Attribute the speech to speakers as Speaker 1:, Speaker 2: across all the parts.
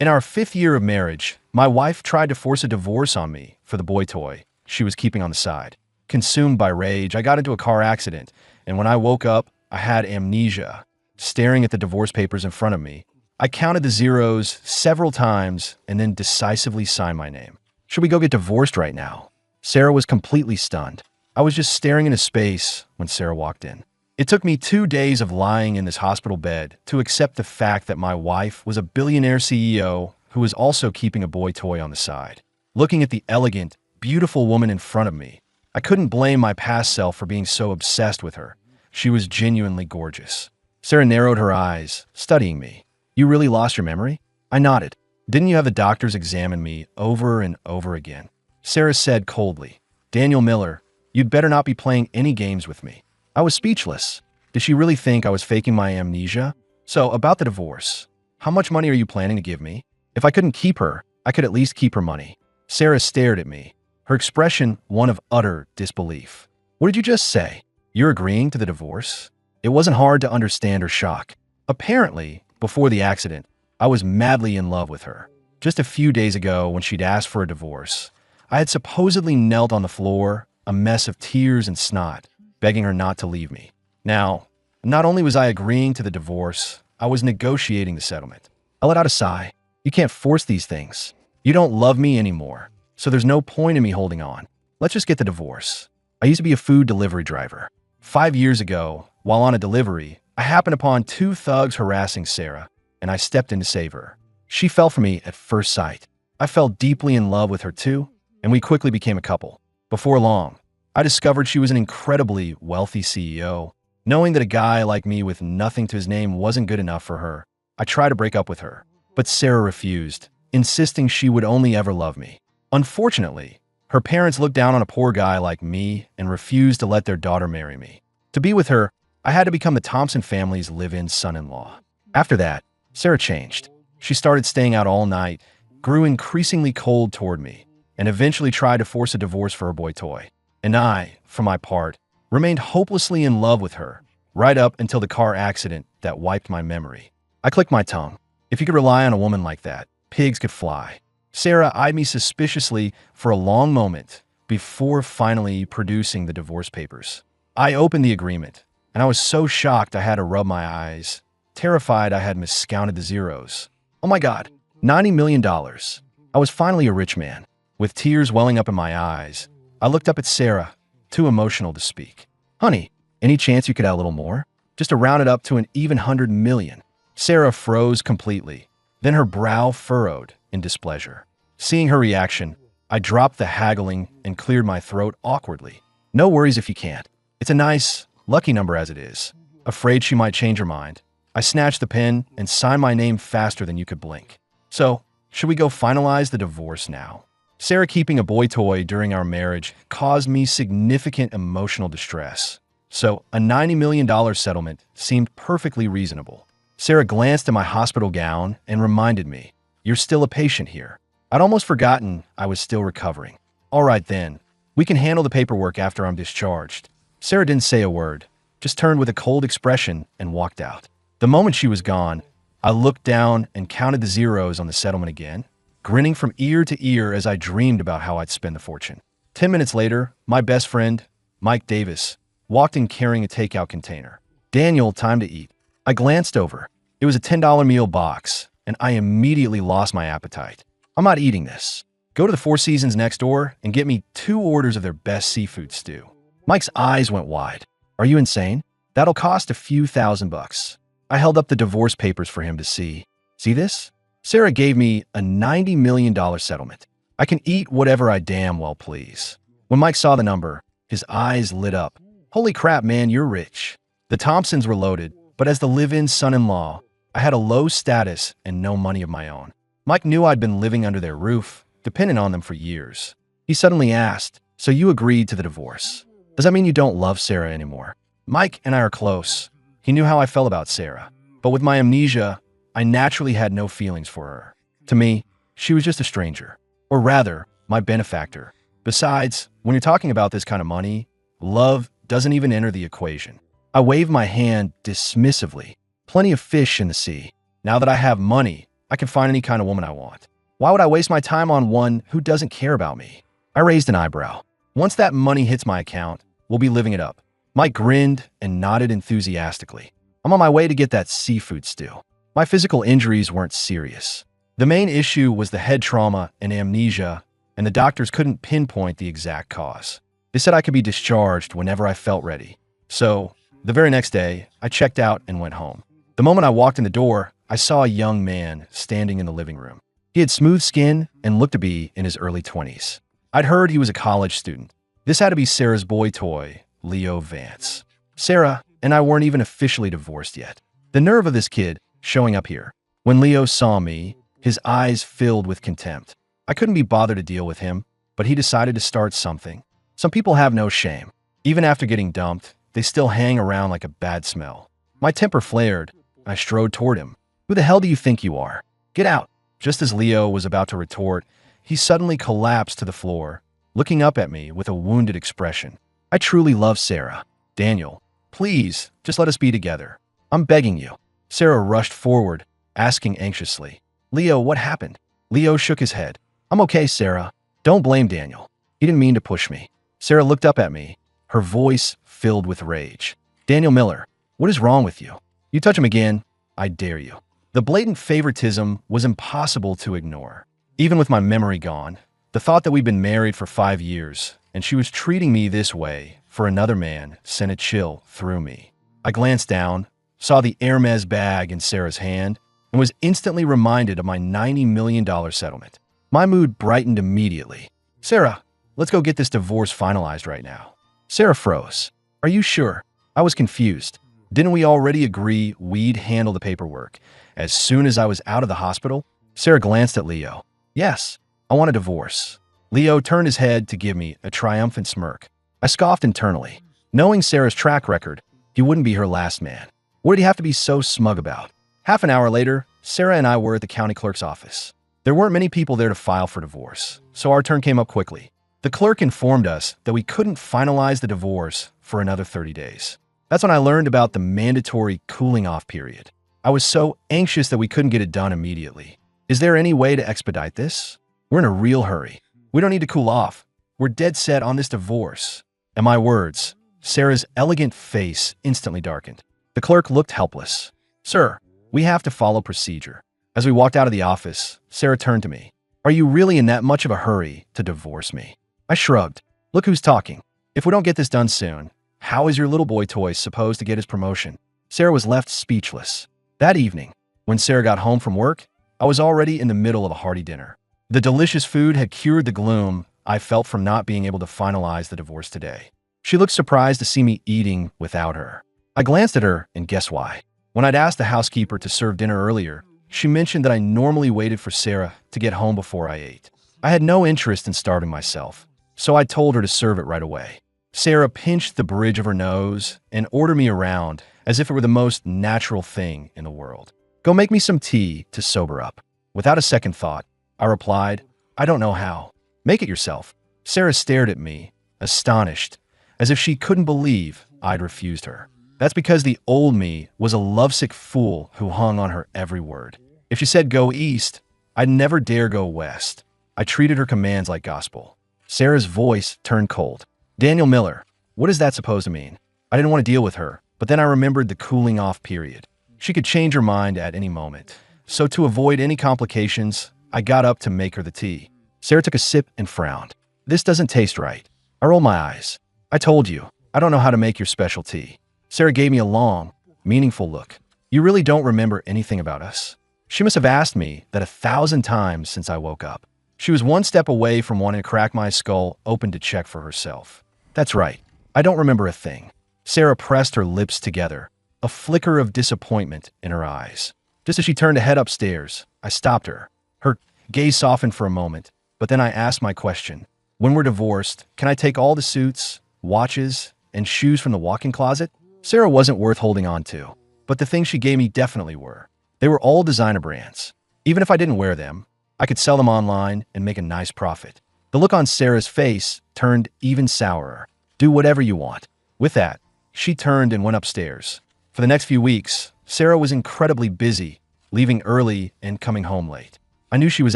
Speaker 1: In our 5th year of marriage, my wife tried to force a divorce on me for the boy toy she was keeping on the side. Consumed by rage, I got into a car accident, and when I woke up, I had amnesia. Staring at the divorce papers in front of me, I counted the zeros several times and then decisively signed my name. Should we go get divorced right now? Sarah was completely stunned. I was just staring into space when Sarah walked in. It took me 2 days of lying in this hospital bed to accept the fact that my wife was a billionaire CEO who was also keeping a boy toy on the side. Looking at the elegant, beautiful woman in front of me, I couldn't blame my past self for being so obsessed with her. She was genuinely gorgeous. Sarah narrowed her eyes, studying me. You really lost your memory? I nodded. Didn't you have the doctors examine me over and over again? Sarah said coldly, Daniel Miller, you'd better not be playing any games with me. I was speechless. Did she really think I was faking my amnesia? So, about the divorce. How much money are you planning to give me? If I couldn't keep her, I could at least keep her money. Sarah stared at me, her expression one of utter disbelief. What did you just say? You're agreeing to the divorce? It wasn't hard to understand her shock. Apparently, before the accident, I was madly in love with her. Just a few days ago, when she'd asked for a divorce, I had supposedly knelt on the floor, a mess of tears and snot, begging her not to leave me. Now, not only was I agreeing to the divorce, I was negotiating the settlement. I let out a sigh. You can't force these things. You don't love me anymore, so there's no point in me holding on. Let's just get the divorce. I used to be a food delivery driver. 5 years ago, while on a delivery, I happened upon 2 thugs harassing Sarah, and I stepped in to save her. She fell for me at first sight. I fell deeply in love with her too, and we quickly became a couple. Before long, I discovered she was an incredibly wealthy CEO. Knowing that a guy like me with nothing to his name wasn't good enough for her, I tried to break up with her. But Sarah refused, insisting she would only ever love me. Unfortunately, her parents looked down on a poor guy like me and refused to let their daughter marry me. To be with her, I had to become the Thompson family's live-in son-in-law. After that, Sarah changed. She started staying out all night, grew increasingly cold toward me, and eventually tried to force a divorce for her boy toy. And I, for my part, remained hopelessly in love with her, right up until the car accident that wiped my memory. I clicked my tongue. If you could rely on a woman like that, pigs could fly. Sarah eyed me suspiciously for a long moment before finally producing the divorce papers. I opened the agreement, and I was so shocked I had to rub my eyes, terrified I had miscounted the zeros. Oh my God, $90 million. I was finally a rich man. With tears welling up in my eyes, I looked up at Sarah, too emotional to speak. Honey, any chance you could add a little more? Just to round it up to an even 100 million. Sarah froze completely. Then her brow furrowed in displeasure. Seeing her reaction, I dropped the haggling and cleared my throat awkwardly. No worries if you can't. It's a nice, lucky number as it is. Afraid she might change her mind, I snatched the pen and signed my name faster than you could blink. So, should we go finalize the divorce now? Sarah keeping a boy toy during our marriage caused me significant emotional distress. So, a $90 million settlement seemed perfectly reasonable. Sarah glanced at my hospital gown and reminded me, "You're still a patient here." I'd almost forgotten I was still recovering. All right then, we can handle the paperwork after I'm discharged. Sarah didn't say a word, just turned with a cold expression and walked out. The moment she was gone, I looked down and counted the zeros on the settlement again, grinning from ear to ear as I dreamed about how I'd spend the fortune. 10 minutes later, my best friend, Mike Davis, walked in carrying a takeout container. "Daniel, time to eat." I glanced over. It was a $10 meal box, and I immediately lost my appetite. I'm not eating this. Go to the Four Seasons next door and get me 2 orders of their best seafood stew. Mike's eyes went wide. Are you insane? That'll cost a few $1,000s. I held up the divorce papers for him to see. See this? Sarah gave me a $90 million settlement. I can eat whatever I damn well please. When Mike saw the number, his eyes lit up. Holy crap, man, you're rich. The Thompsons were loaded, but as the live-in son-in-law, I had a low status and no money of my own. Mike knew I'd been living under their roof, dependent on them for years. He suddenly asked, "So you agreed to the divorce? Does that mean you don't love Sarah anymore?" Mike and I are close. He knew how I felt about Sarah. But with my amnesia, I naturally had no feelings for her. To me, she was just a stranger. Or rather, my benefactor. Besides, when you're talking about this kind of money, love doesn't even enter the equation. I waved my hand dismissively. Plenty of fish in the sea. Now that I have money, I can find any kind of woman I want. Why would I waste my time on one who doesn't care about me? I raised an eyebrow. Once that money hits my account, we'll be living it up. Mike grinned and nodded enthusiastically. I'm on my way to get that seafood stew. My physical injuries weren't serious. The main issue was the head trauma and amnesia, and the doctors couldn't pinpoint the exact cause. They said I could be discharged whenever I felt ready. So, the very next day, I checked out and went home. The moment I walked in the door, I saw a young man standing in the living room. He had smooth skin and looked to be in his early 20s. I'd heard he was a college student. This had to be Sarah's boy toy, Leo Vance. Sarah and I weren't even officially divorced yet. The nerve of this kid showing up here. When Leo saw me, his eyes filled with contempt. I couldn't be bothered to deal with him, but he decided to start something. Some people have no shame. Even after getting dumped, they still hang around like a bad smell. My temper flared, and I strode toward him. Who the hell do you think you are? Get out. Just as Leo was about to retort, he suddenly collapsed to the floor, looking up at me with a wounded expression. I truly love Sarah. Daniel, please, just let us be together. I'm begging you. Sarah rushed forward, asking anxiously, Leo, what happened? Leo shook his head. I'm okay, Sarah. Don't blame Daniel. He didn't mean to push me. Sarah looked up at me, her voice filled with rage. Daniel Miller, what is wrong with you? You touch him again, I dare you. The blatant favoritism was impossible to ignore. Even with my memory gone, the thought that we'd been married for 5 years and she was treating me this way for another man sent a chill through me. I glanced down, saw the Hermes bag in Sarah's hand, and was instantly reminded of my $90 million settlement. My mood brightened immediately. Sarah, let's go get this divorce finalized right now. Sarah froze. Are you sure? I was confused. Didn't we already agree we'd handle the paperwork as soon as I was out of the hospital? Sarah glanced at Leo. Yes, I want a divorce. Leo turned his head to give me a triumphant smirk. I scoffed internally. Knowing Sarah's track record, he wouldn't be her last man. What did he have to be so smug about? Half an hour later, Sarah and I were at the county clerk's office. There weren't many people there to file for divorce, so our turn came up quickly. The clerk informed us that we couldn't finalize the divorce for another 30 days. That's when I learned about the mandatory cooling-off period. I was so anxious that we couldn't get it done immediately. Is there any way to expedite this? We're in a real hurry. We don't need to cool off. We're dead set on this divorce. And my words, Sarah's elegant face instantly darkened. The clerk looked helpless. Sir, we have to follow procedure. As we walked out of the office, Sarah turned to me. Are you really in that much of a hurry to divorce me? I shrugged. Look who's talking. If we don't get this done soon, how is your little boy toy supposed to get his promotion? Sarah was left speechless. That evening, when Sarah got home from work, I was already in the middle of a hearty dinner. The delicious food had cured the gloom I felt from not being able to finalize the divorce today. She looked surprised to see me eating without her. I glanced at her, and guess why? When I'd asked the housekeeper to serve dinner earlier, she mentioned that I normally waited for Sarah to get home before I ate. I had no interest in starving myself, so I told her to serve it right away. Sarah pinched the bridge of her nose and ordered me around as if it were the most natural thing in the world. Go make me some tea to sober up. Without a second thought, I replied, I don't know how. Make it yourself. Sarah stared at me, astonished, as if she couldn't believe I'd refused her. That's because the old me was a lovesick fool who hung on her every word. If she said go east, I'd never dare go west. I treated her commands like gospel. Sarah's voice turned cold. Daniel Miller, what is that supposed to mean? I didn't want to deal with her, but then I remembered the cooling off period. She could change her mind at any moment. So to avoid any complications, I got up to make her the tea. Sarah took a sip and frowned. This doesn't taste right. I rolled my eyes. I told you, I don't know how to make your special tea. Sarah gave me a long, meaningful look. You really don't remember anything about us? She must have asked me that 1,000 times since I woke up. She was one step away from wanting to crack my skull open to check for herself. That's right. I don't remember a thing. Sarah pressed her lips together, a flicker of disappointment in her eyes. Just as she turned to head upstairs, I stopped her. Her gaze softened for a moment, but then I asked my question. When we're divorced, can I take all the suits, watches, and shoes from the walk-in closet? Sarah wasn't worth holding on to, but the things she gave me definitely were. They were all designer brands. Even if I didn't wear them, I could sell them online and make a nice profit. The look on Sarah's face turned even sourer. Do whatever you want. With that, she turned and went upstairs. For the next few weeks, Sarah was incredibly busy leaving early and coming home late. I knew she was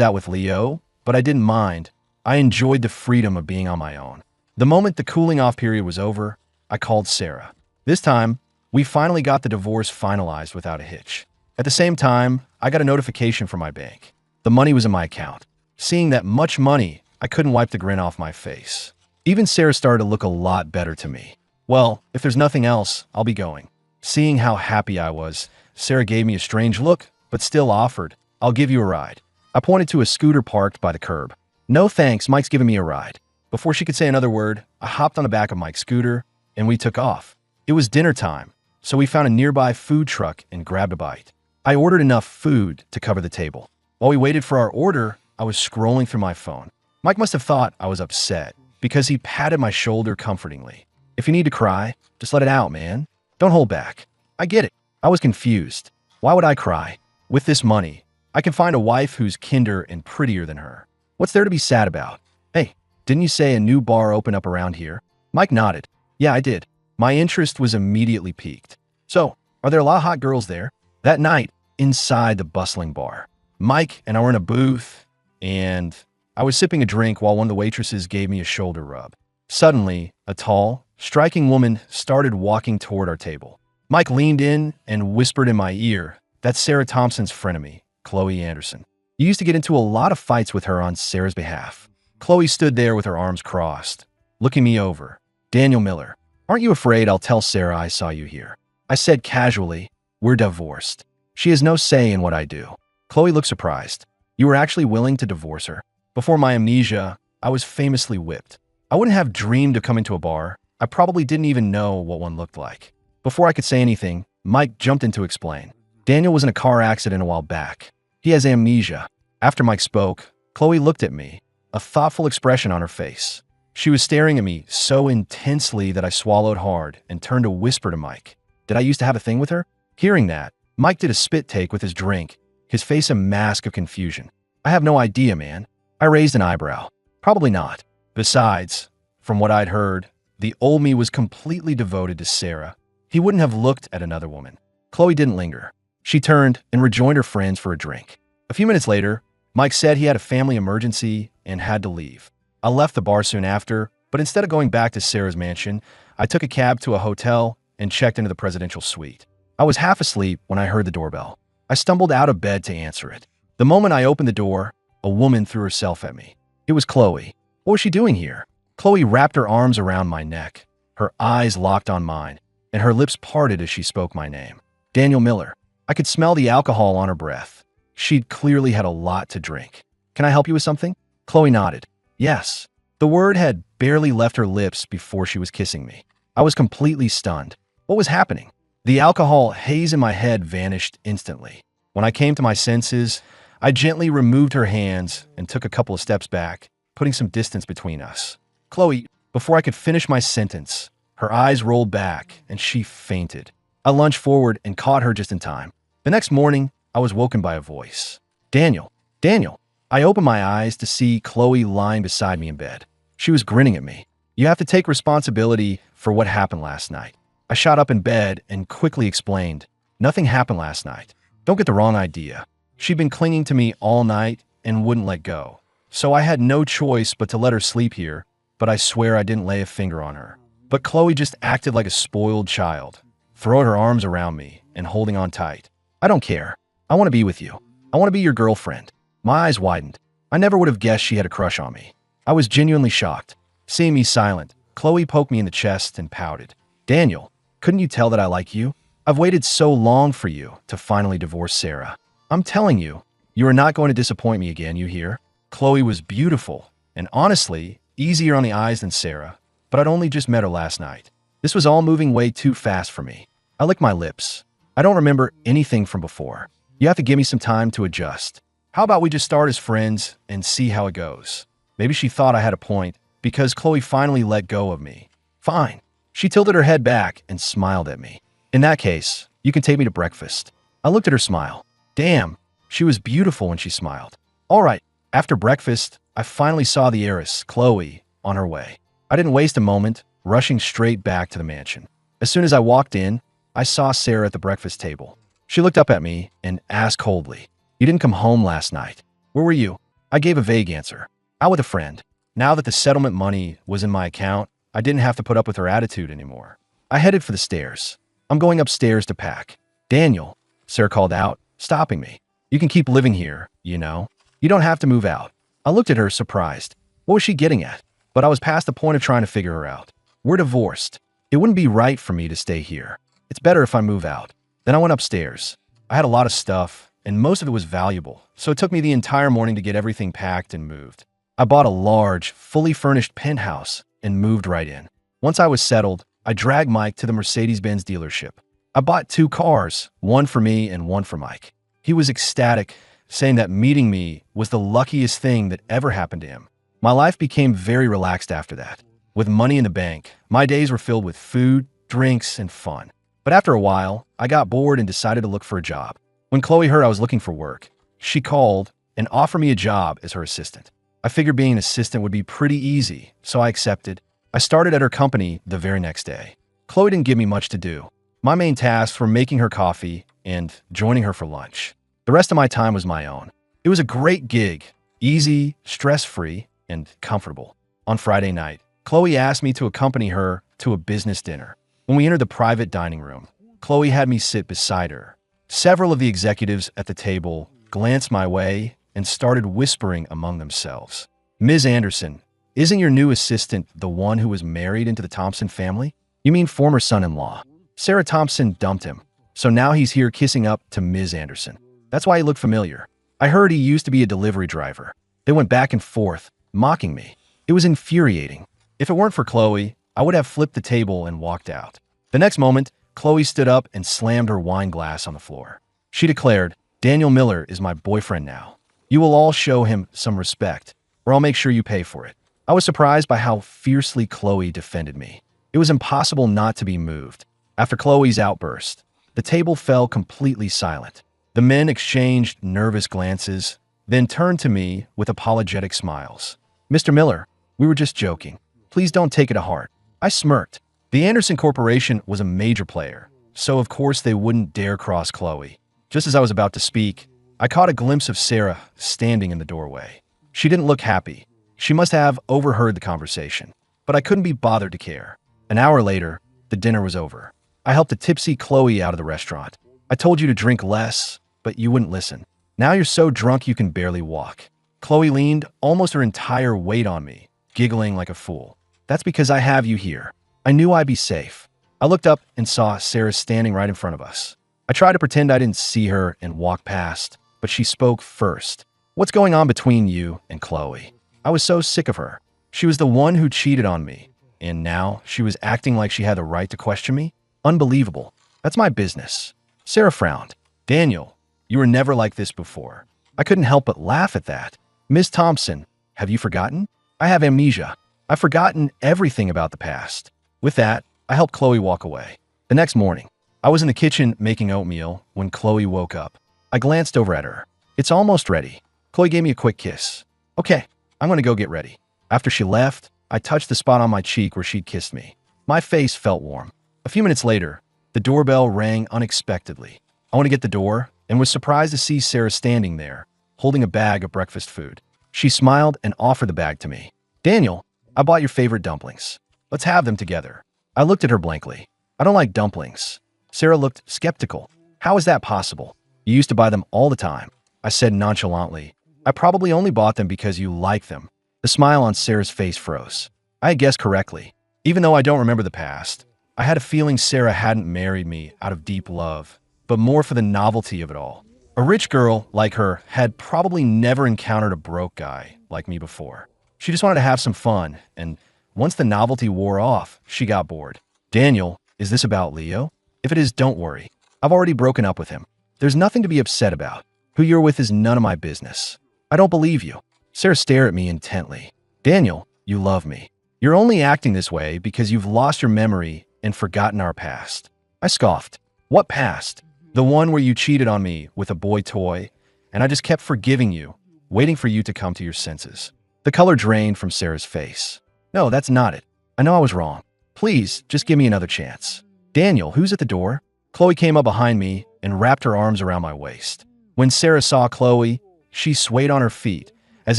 Speaker 1: out with Leo, but I didn't mind. I enjoyed the freedom of being on my own. The moment the cooling off period was over, I called Sarah. This time, we finally got the divorce finalized without a hitch. At the same time, I got a notification from my bank. The money was in my account. Seeing that much money, I couldn't wipe the grin off my face. Even Sarah started to look a lot better to me. Well, if there's nothing else, I'll be going. Seeing how happy I was, Sarah gave me a strange look, but still offered, "I'll give you a ride." I pointed to a scooter parked by the curb. "No thanks, Mike's giving me a ride." Before she could say another word, I hopped on the back of Mike's scooter, and we took off. It was dinner time, so we found a nearby food truck and grabbed a bite. I ordered enough food to cover the table. While we waited for our order, I was scrolling through my phone. Mike must have thought I was upset, because he patted my shoulder comfortingly. "If you need to cry, just let it out, man. Don't hold back." I get it. I was confused. Why would I cry? With this money, I can find a wife who's kinder and prettier than her. What's there to be sad about? "Hey, didn't you say a new bar opened up around here?" Mike nodded. "Yeah, I did." My interest was immediately piqued. "So, are there a lot of hot girls there?" That night, inside the bustling bar, Mike and I were in a booth, and I was sipping a drink while one of the waitresses gave me a shoulder rub. Suddenly, a tall, striking woman started walking toward our table. Mike leaned in and whispered in my ear, "That's Sarah Thompson's frenemy, Khloe Anderson. You used to get into a lot of fights with her on Sarah's behalf." Khloe stood there with her arms crossed, looking me over. "Daniel Miller, aren't you afraid I'll tell Sarah I saw you here?" I said casually, "We're divorced. She has no say in what I do." Khloe looked surprised. "You were actually willing to divorce her?" Before my amnesia, I was famously whipped. I wouldn't have dreamed of coming to a bar. I probably didn't even know what one looked like. Before I could say anything, Mike jumped in to explain. "Daniel was in a car accident a while back. He has amnesia." After Mike spoke, Khloe looked at me, a thoughtful expression on her face. She was staring at me so intensely that I swallowed hard and turned to whisper to Mike, "Did I used to have a thing with her?" Hearing that, Mike did a spit take with his drink, his face a mask of confusion. "I have no idea, man." I raised an eyebrow. "Probably not. Besides, from what I'd heard, the old me was completely devoted to Sarah. He wouldn't have looked at another woman." Khloe didn't linger. She turned and rejoined her friends for a drink. A few minutes later, Mike said he had a family emergency and had to leave. I left the bar soon after, but instead of going back to Sarah's mansion, I took a cab to a hotel and checked into the presidential suite. I was half asleep when I heard the doorbell. I stumbled out of bed to answer it. The moment I opened the door, a woman threw herself at me. It was Khloe. What was she doing here? Khloe wrapped her arms around my neck. Her eyes locked on mine, and her lips parted as she spoke my name. "Daniel Miller." I could smell the alcohol on her breath. She'd clearly had a lot to drink. "Can I help you with something?" Khloe nodded. "Yes." The word had barely left her lips before she was kissing me. I was completely stunned. What was happening? The alcohol haze in my head vanished instantly. When I came to my senses, I gently removed her hands and took a couple of steps back, putting some distance between us. "Khloe," before I could finish my sentence, her eyes rolled back and she fainted. I lunged forward and caught her just in time. The next morning, I was woken by a voice. "Daniel, Daniel." I opened my eyes to see Khloe lying beside me in bed. She was grinning at me. "You have to take responsibility for what happened last night." I shot up in bed and quickly explained, "Nothing happened last night. Don't get the wrong idea. She'd been clinging to me all night and wouldn't let go. So I had no choice but to let her sleep here, but I swear I didn't lay a finger on her." But Khloe just acted like a spoiled child, throwing her arms around me and holding on tight. "I don't care. I want to be with you. I want to be your girlfriend." My eyes widened. I never would have guessed she had a crush on me. I was genuinely shocked. Seeing me silent, Khloe poked me in the chest and pouted. "Daniel, couldn't you tell that I like you? I've waited so long for you to finally divorce Sarah. I'm telling you, you are not going to disappoint me again, you hear?" Khloe was beautiful and honestly easier on the eyes than Sarah, but I'd only just met her last night. This was all moving way too fast for me. I licked my lips. I don't remember anything from before. You have to give me some time to adjust. How about we just start as friends and see how it goes? Maybe she thought I had a point because Khloe finally let go of me. Fine. She tilted her head back and smiled at me. "In that case, you can take me to breakfast." I looked at her smile. Damn, she was beautiful when she smiled. All right, after breakfast, I finally saw the heiress, Khloe, on her way. I didn't waste a moment, rushing straight back to the mansion. As soon as I walked in, I saw Sarah at the breakfast table. She looked up at me and asked coldly, "You didn't come home last night. Where were you?" I gave a vague answer. "Out with a friend." Now that the settlement money was in my account, I didn't have to put up with her attitude anymore. I headed for the stairs. "I'm going upstairs to pack." "Daniel," Sarah called out, stopping me. "You can keep living here, you know. You don't have to move out." I looked at her, surprised. What was she getting at? But I was past the point of trying to figure her out. "We're divorced. It wouldn't be right for me to stay here. It's better if I move out." Then I went upstairs. I had a lot of stuff, and most of it was valuable, so it took me the entire morning to get everything packed and moved. I bought a large, fully furnished penthouse and moved right in. Once I was settled, I dragged Mike to the Mercedes-Benz dealership. I bought 2 cars, one for me and one for Mike. He was ecstatic, saying that meeting me was the luckiest thing that ever happened to him. My life became very relaxed after that. With money in the bank, my days were filled with food, drinks, and fun. But after a while, I got bored and decided to look for a job. When Khloe heard I was looking for work, she called and offered me a job as her assistant. I figured being an assistant would be pretty easy, so I accepted. I started at her company the very next day. Khloe didn't give me much to do. My main tasks were making her coffee and joining her for lunch. The rest of my time was my own. It was a great gig, easy, stress-free, and comfortable. On Friday night, Khloe asked me to accompany her to a business dinner. When we entered the private dining room, Khloe had me sit beside her. Several of the executives at the table glanced my way and started whispering among themselves. "Ms. Anderson, isn't your new assistant the one who was married into the Thompson family? You mean former son-in-law? Sarah Thompson dumped him, so now he's here kissing up to Ms. Anderson. That's why he looked familiar. I heard he used to be a delivery driver." They went back and forth, mocking me. It was infuriating. If it weren't for Khloe, I would have flipped the table and walked out. The next moment, Khloe stood up and slammed her wine glass on the floor. She declared, "Daniel Miller is my boyfriend now. You will all show him some respect, or I'll make sure you pay for it." I was surprised by how fiercely Khloe defended me. It was impossible not to be moved. After Khloe's outburst, the table fell completely silent. The men exchanged nervous glances, then turned to me with apologetic smiles. "Mr. Miller, we were just joking. Please don't take it to heart." I smirked. The Anderson Corporation was a major player, so of course they wouldn't dare cross Khloe. Just as I was about to speak, I caught a glimpse of Sarah standing in the doorway. She didn't look happy. She must have overheard the conversation, but I couldn't be bothered to care. An hour later, the dinner was over. I helped a tipsy Khloe out of the restaurant. "I told you to drink less, but you wouldn't listen. Now you're so drunk you can barely walk." Khloe leaned almost her entire weight on me, giggling like a fool. "That's because I have you here. I knew I'd be safe." I looked up and saw Sarah standing right in front of us. I tried to pretend I didn't see her and walk past, but she spoke first. "What's going on between you and Khloe?" I was so sick of her. She was the one who cheated on me, and now she was acting like she had the right to question me? Unbelievable. "That's my business." Sarah frowned. "Daniel, you were never like this before." I couldn't help but laugh at that. "Ms. Thompson, have you forgotten?" "I have amnesia. I've forgotten everything about the past." With that, I helped Khloe walk away. The next morning, I was in the kitchen making oatmeal when Khloe woke up. I glanced over at her. "It's almost ready." Khloe gave me a quick kiss. "Okay, I'm going to go get ready." After she left, I touched the spot on my cheek where she'd kissed me. My face felt warm. A few minutes later, the doorbell rang unexpectedly. I went to get the door and was surprised to see Sarah standing there, holding a bag of breakfast food. She smiled and offered the bag to me. "Daniel, I bought your favorite dumplings. Let's have them together." I looked at her blankly. "I don't like dumplings." Sarah looked skeptical. "How is that possible? You used to buy them all the time." I said nonchalantly, "I probably only bought them because you like them." The smile on Sarah's face froze. I had guessed correctly. Even though I don't remember the past, I had a feeling Sarah hadn't married me out of deep love, but more for the novelty of it all. A rich girl like her had probably never encountered a broke guy like me before. She just wanted to have some fun, and once the novelty wore off, she got bored. "Daniel, is this about Leo? If it is, don't worry. I've already broken up with him. There's nothing to be upset about. Who you're with is none of my business." "I don't believe you." Sarah stared at me intently. "Daniel, you love me. You're only acting this way because you've lost your memory and forgotten our past." I scoffed. "What past?" "The one where you cheated on me with a boy toy, and I just kept forgiving you, waiting for you to come to your senses." The color drained from Sarah's face. "No, that's not it. I know I was wrong. Please, just give me another chance." "Daniel, who's at the door?" Khloe came up behind me and wrapped her arms around my waist. When Sarah saw Khloe, she swayed on her feet, as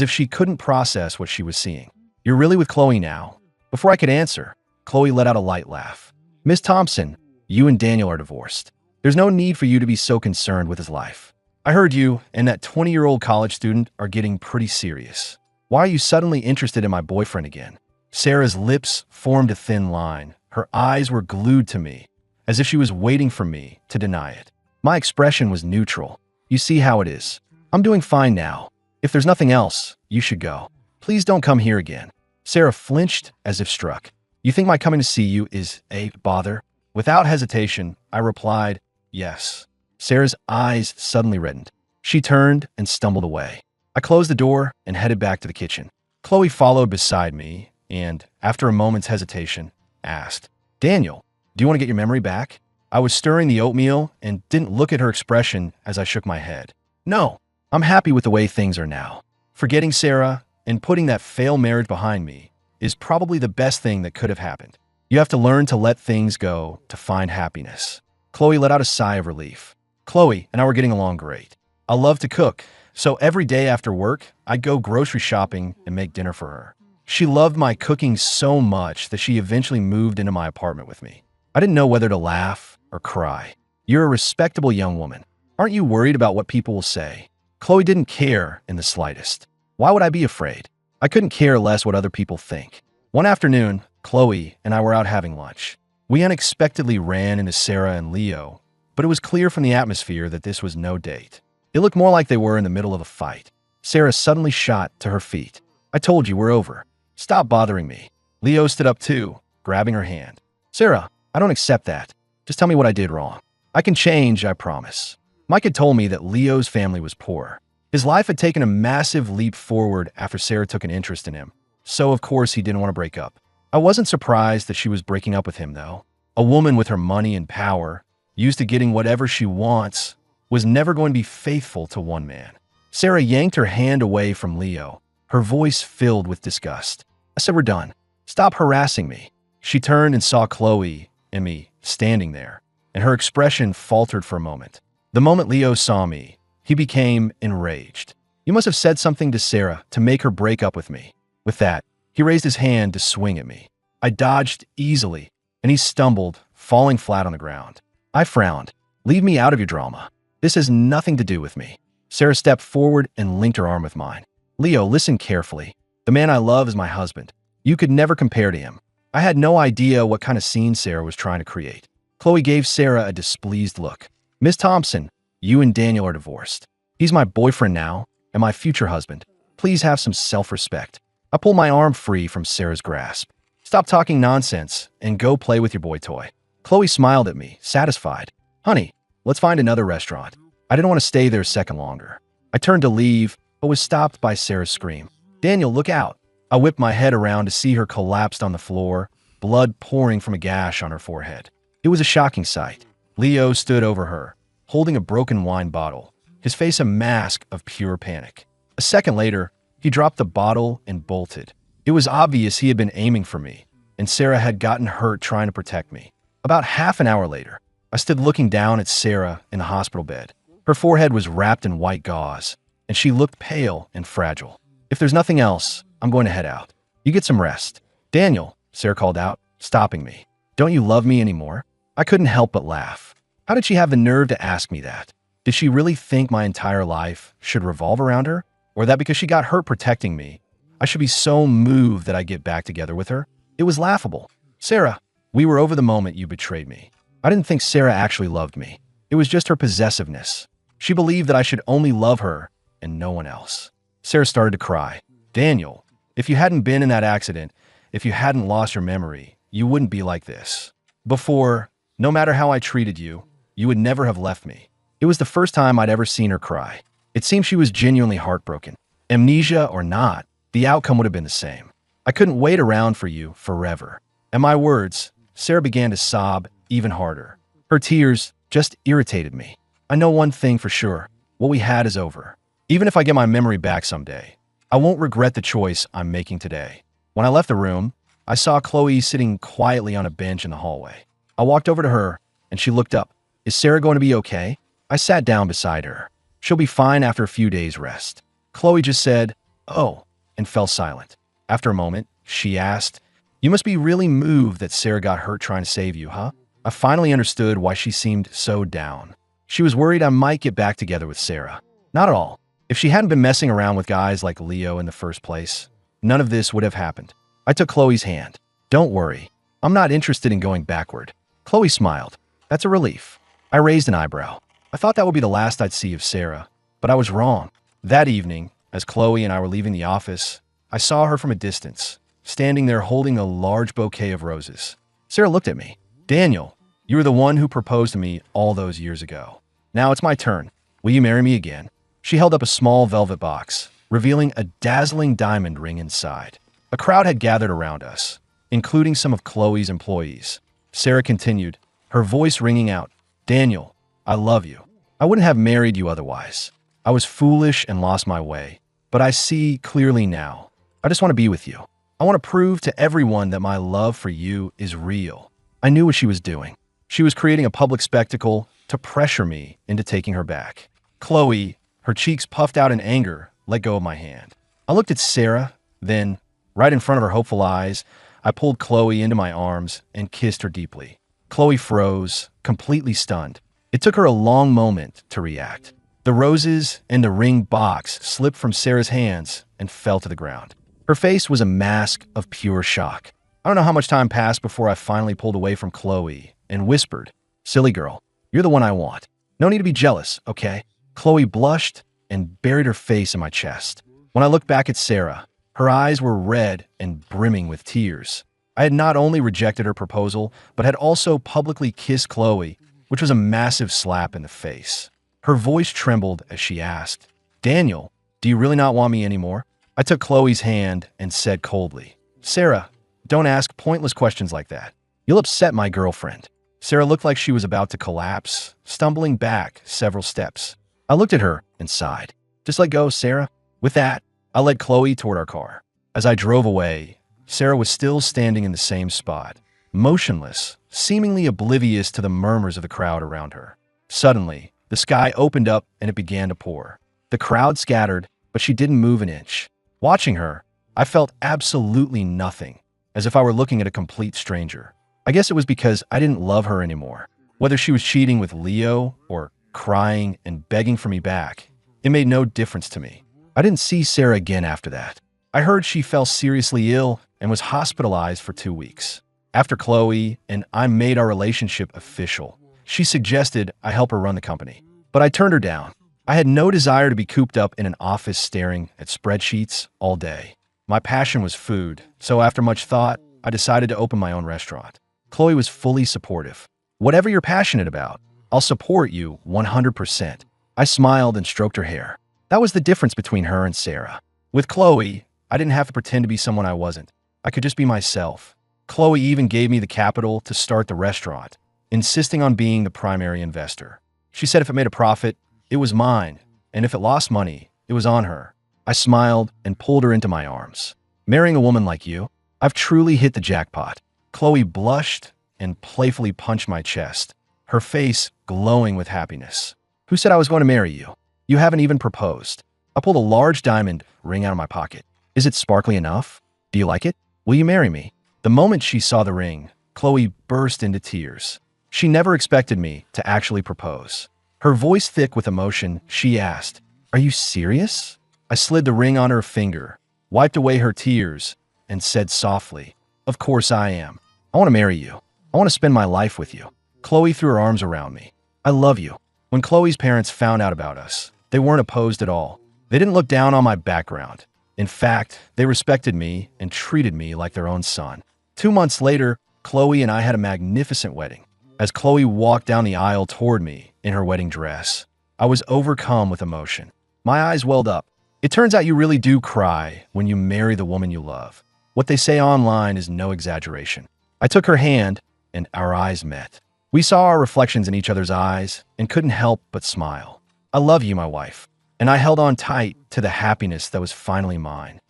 Speaker 1: if she couldn't process what she was seeing. "You're really with Khloe now?" Before I could answer, Khloe let out a light laugh. "Miss Thompson, you and Daniel are divorced. There's no need for you to be so concerned with his life. I heard you and that 20-year-old college student are getting pretty serious. Why are you suddenly interested in my boyfriend again?" Sarah's lips formed a thin line. Her eyes were glued to me, as if she was waiting for me to deny it. My expression was neutral. "You see how it is. I'm doing fine now. If there's nothing else, you should go. Please don't come here again." Sarah flinched as if struck. "You think my coming to see you is a bother?" Without hesitation, I replied, "Yes." Sarah's eyes suddenly reddened. She turned and stumbled away. I closed the door and headed back to the kitchen. Khloe followed beside me and, after a moment's hesitation, asked, "Daniel, do you want to get your memory back?" I was stirring the oatmeal and didn't look at her expression as I shook my head. "No, I'm happy with the way things are now. Forgetting Sarah and putting that failed marriage behind me is probably the best thing that could have happened. You have to learn to let things go to find happiness." Khloe let out a sigh of relief. Khloe and I were getting along great. I love to cook, so every day after work, I'd go grocery shopping and make dinner for her. She loved my cooking so much that she eventually moved into my apartment with me. I didn't know whether to laugh or cry. "You're a respectable young woman. Aren't you worried about what people will say?" Khloe didn't care in the slightest. Why would I be afraid? I couldn't care less what other people think. One afternoon, Khloe and I were out having lunch. We unexpectedly ran into Sarah and Leo, but it was clear from the atmosphere that this was no date. It looked more like they were in the middle of a fight. Sarah suddenly shot to her feet. "I told you we're over. Stop bothering me." Leo stood up too, grabbing her hand. "Sarah, I don't accept that. Just tell me what I did wrong. I can change, I promise." Mike had told me that Leo's family was poor. His life had taken a massive leap forward after Sarah took an interest in him, so of course he didn't want to break up. I wasn't surprised that she was breaking up with him, though. A woman with her money and power, used to getting whatever she wants, was never going to be faithful to one man. Sarah yanked her hand away from Leo, her voice filled with disgust. I said, "We're done. Stop harassing me." She turned and saw Khloe and me standing there, and her expression faltered for a moment. The moment Leo saw me, he became enraged. "You must have said something to Sarah to make her break up with me." With that, he raised his hand to swing at me. I dodged easily, and he stumbled, falling flat on the ground. I frowned. "Leave me out of your drama. This has nothing to do with me." Sarah stepped forward and linked her arm with mine. "Leo, listen carefully. The man I love is my husband. You could never compare to him." I had no idea what kind of scene Sarah was trying to create. Khloe gave Sarah a displeased look. "Miss Thompson, you and Daniel are divorced. He's my boyfriend now and my future husband. Please have some self-respect." I pulled my arm free from Sarah's grasp. "Stop talking nonsense and go play with your boy toy." Khloe smiled at me, satisfied. "Honey, let's find another restaurant." I didn't want to stay there a second longer. I turned to leave, but was stopped by Sarah's scream. "Daniel, look out." I whipped my head around to see her collapsed on the floor, blood pouring from a gash on her forehead. It was a shocking sight. Leo stood over her, holding a broken wine bottle, his face a mask of pure panic. A second later, he dropped the bottle and bolted. It was obvious he had been aiming for me, and Sarah had gotten hurt trying to protect me. About half an hour later, I stood looking down at Sarah in the hospital bed. Her forehead was wrapped in white gauze, and she looked pale and fragile. "If there's nothing else, I'm going to head out. You get some rest." "Daniel," Sarah called out, stopping me. "Don't you love me anymore?" I couldn't help but laugh. How did she have the nerve to ask me that? Did she really think my entire life should revolve around her? Or that because she got hurt protecting me, I should be so moved that I get back together with her? It was laughable. "Sarah, we were over the moment you betrayed me." I didn't think Sarah actually loved me. It was just her possessiveness. She believed that I should only love her and no one else. Sarah started to cry. "Daniel, if you hadn't been in that accident, if you hadn't lost your memory, you wouldn't be like this. Before, no matter how I treated you, you would never have left me." It was the first time I'd ever seen her cry. It seemed she was genuinely heartbroken. Amnesia or not, the outcome would have been the same. "I couldn't wait around for you forever." At my words, Sarah began to sob even harder. Her tears just irritated me. I know one thing for sure. What we had is over. Even if I get my memory back someday, I won't regret the choice I'm making today. When I left the room, I saw Khloe sitting quietly on a bench in the hallway. I walked over to her, and she looked up. "Is Sarah going to be okay?" I sat down beside her. She'll be fine after a few days' rest. Khloe just said, "Oh," and fell silent. After a moment, she asked, "You must be really moved that Sarah got hurt trying to save you, huh?" I finally understood why she seemed so down. She was worried I might get back together with Sarah. Not at all. If she hadn't been messing around with guys like Leo in the first place, none of this would have happened. I took Khloe's hand. "Don't worry. I'm not interested in going backward." Khloe smiled. "That's a relief." I raised an eyebrow. I thought that would be the last I'd see of Sarah, but I was wrong. That evening, as Khloe and I were leaving the office, I saw her from a distance, standing there holding a large bouquet of roses. Sarah looked at me. "Daniel, you were the one who proposed to me all those years ago. Now it's my turn. Will you marry me again?" She held up a small velvet box, revealing a dazzling diamond ring inside. A crowd had gathered around us, including some of Khloe's employees. Sarah continued, her voice ringing out, "Daniel, I love you. I wouldn't have married you otherwise. I was foolish and lost my way, but I see clearly now. I just want to be with you. I want to prove to everyone that my love for you is real." I knew what she was doing. She was creating a public spectacle to pressure me into taking her back. Khloe, her cheeks puffed out in anger, let go of my hand. I looked at Sarah, then, right in front of her hopeful eyes, I pulled Khloe into my arms and kissed her deeply. Khloe froze, completely stunned. It took her a long moment to react. The roses and the ring box slipped from Sarah's hands and fell to the ground. Her face was a mask of pure shock. I don't know how much time passed before I finally pulled away from Khloe and whispered, "Silly girl, you're the one I want. No need to be jealous, okay?" Khloe blushed and buried her face in my chest. When I looked back at Sarah, her eyes were red and brimming with tears. I had not only rejected her proposal, but had also publicly kissed Khloe, which was a massive slap in the face. Her voice trembled as she asked, "Daniel, do you really not want me anymore?" I took Khloe's hand and said coldly, "Sarah, don't ask pointless questions like that. You'll upset my girlfriend." Sarah looked like she was about to collapse, stumbling back several steps. I looked at her and sighed. "Just let go, Sarah." With that, I led Khloe toward our car. As I drove away, Sarah was still standing in the same spot, motionless, seemingly oblivious to the murmurs of the crowd around her. Suddenly, the sky opened up and it began to pour. The crowd scattered, but she didn't move an inch. Watching her, I felt absolutely nothing, as if I were looking at a complete stranger. I guess it was because I didn't love her anymore. Whether she was cheating with Leo or crying and begging for me back, it made no difference to me. I didn't see Sarah again after that. I heard she fell seriously ill and was hospitalized for 2 weeks. After Khloe and I made our relationship official, she suggested I help her run the company. But I turned her down. I had no desire to be cooped up in an office staring at spreadsheets all day. My passion was food, so after much thought, I decided to open my own restaurant. Khloe was fully supportive. "Whatever you're passionate about, I'll support you 100%. I smiled and stroked her hair. That was the difference between her and Sarah. With Khloe, I didn't have to pretend to be someone I wasn't. I could just be myself. Khloe even gave me the capital to start the restaurant, insisting on being the primary investor. She said if it made a profit, it was mine, and if it lost money, it was on her. I smiled and pulled her into my arms. "Marrying a woman like you, I've truly hit the jackpot." Khloe blushed and playfully punched my chest, her face glowing with happiness. "Who said I was going to marry you? You haven't even proposed." I pulled a large diamond ring out of my pocket. "Is it sparkly enough? Do you like it? Will you marry me?" The moment she saw the ring, Khloe burst into tears. She never expected me to actually propose. Her voice thick with emotion, she asked, "Are you serious?" I slid the ring on her finger, wiped away her tears, and said softly, "Of course I am. I want to marry you. I want to spend my life with you." Khloe threw her arms around me. "I love you." When Khloe's parents found out about us, they weren't opposed at all. They didn't look down on my background. In fact, they respected me and treated me like their own son. 2 months later, Khloe and I had a magnificent wedding. As Khloe walked down the aisle toward me in her wedding dress, I was overcome with emotion. My eyes welled up. It turns out you really do cry when you marry the woman you love. What they say online is no exaggeration. I took her hand, and our eyes met. We saw our reflections in each other's eyes and couldn't help but smile. "I love you, my wife." And I held on tight to the happiness that was finally mine.